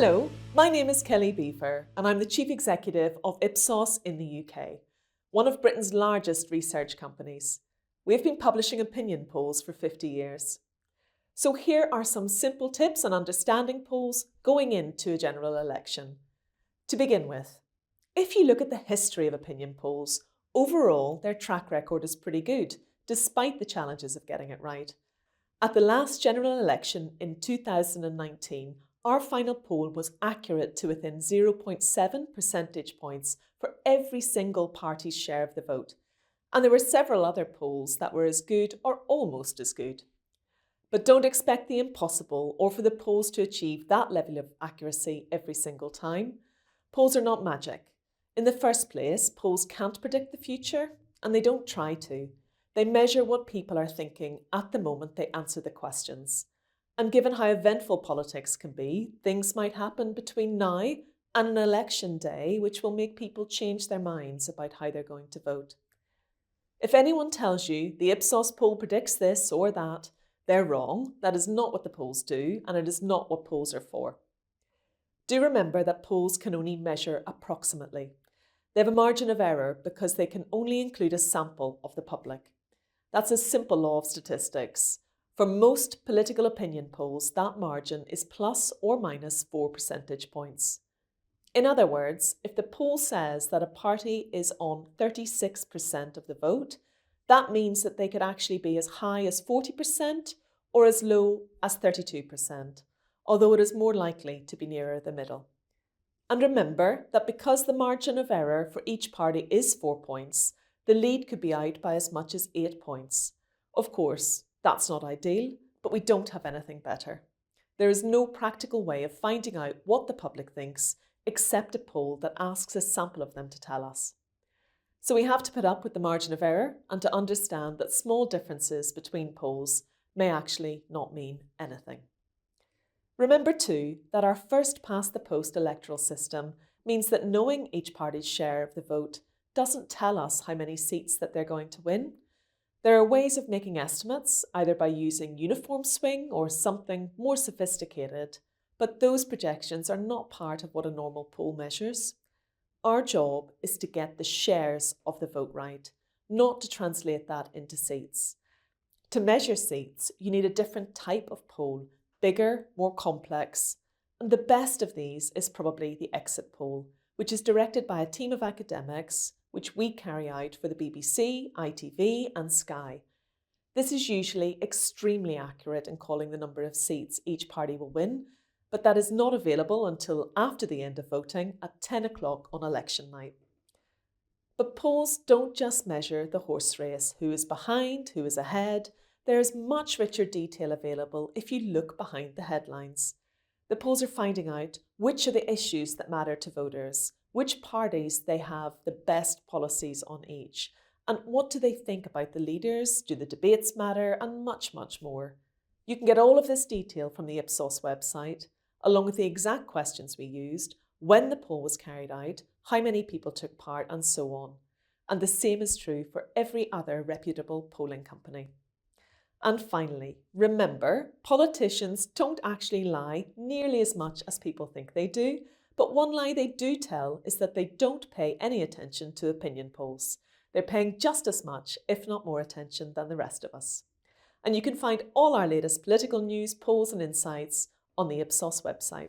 Hello, my name is Kelly Beaver and I'm the Chief Executive of Ipsos in the UK, one of Britain's largest research companies. We've been publishing opinion polls for 50 years. So here are some simple tips on understanding polls going into a general election. To begin with, if you look at the history of opinion polls, overall their track record is pretty good, despite the challenges of getting it right. At the last general election in 2019, our final poll was accurate to within 0.7 percentage points for every single party's share of the vote. And there were several other polls that were as good or almost as good. But don't expect the impossible or for the polls to achieve that level of accuracy every single time. Polls are not magic. In the first place, polls can't predict the future, and they don't try to. They measure what people are thinking at the moment they answer the questions. And given how eventful politics can be, things might happen between now and an election day which will make people change their minds about how they're going to vote. If anyone tells you the Ipsos poll predicts this or that, they're wrong. That is not what the polls do, and it is not what polls are for. Do remember that polls can only measure approximately. They have a margin of error because they can only include a sample of the public. That's a simple law of statistics. For most political opinion polls, that margin is plus or minus 4 percentage points. In other words, if the poll says that a party is on 36% of the vote, that means that they could actually be as high as 40% or as low as 32%, although it is more likely to be nearer the middle. And remember that because the margin of error for each party is 4 points, the lead could be out by as much as 8 points. Of course, that's not ideal, but we don't have anything better. There is no practical way of finding out what the public thinks except a poll that asks a sample of them to tell us. So we have to put up with the margin of error and to understand that small differences between polls may actually not mean anything. Remember too that our first past the post electoral system means that knowing each party's share of the vote doesn't tell us how many seats that they're going to win. There are ways of making estimates, either by using uniform swing or something more sophisticated, but those projections are not part of what a normal poll measures. Our job is to get the shares of the vote right, not to translate that into seats. To measure seats, you need a different type of poll, bigger, more complex, and the best of these is probably the exit poll, which is directed by a team of academics, which we carry out for the BBC, ITV and Sky. This is usually extremely accurate in calling the number of seats each party will win, but that is not available until after the end of voting at 10 o'clock on election night. But polls don't just measure the horse race, who is behind, who is ahead. There is much richer detail available if you look behind the headlines. The polls are finding out which are the issues that matter to voters, which parties they have the best policies on each, and what do they think about the leaders, do the debates matter, and much, much more. You can get all of this detail from the Ipsos website, along with the exact questions we used, when the poll was carried out, how many people took part, and so on. And the same is true for every other reputable polling company. And finally, remember, politicians don't actually lie nearly as much as people think they do, but one lie they do tell is that they don't pay any attention to opinion polls. They're paying just as much, if not more attention than the rest of us. And you can find all our latest political news, polls and insights on the Ipsos website.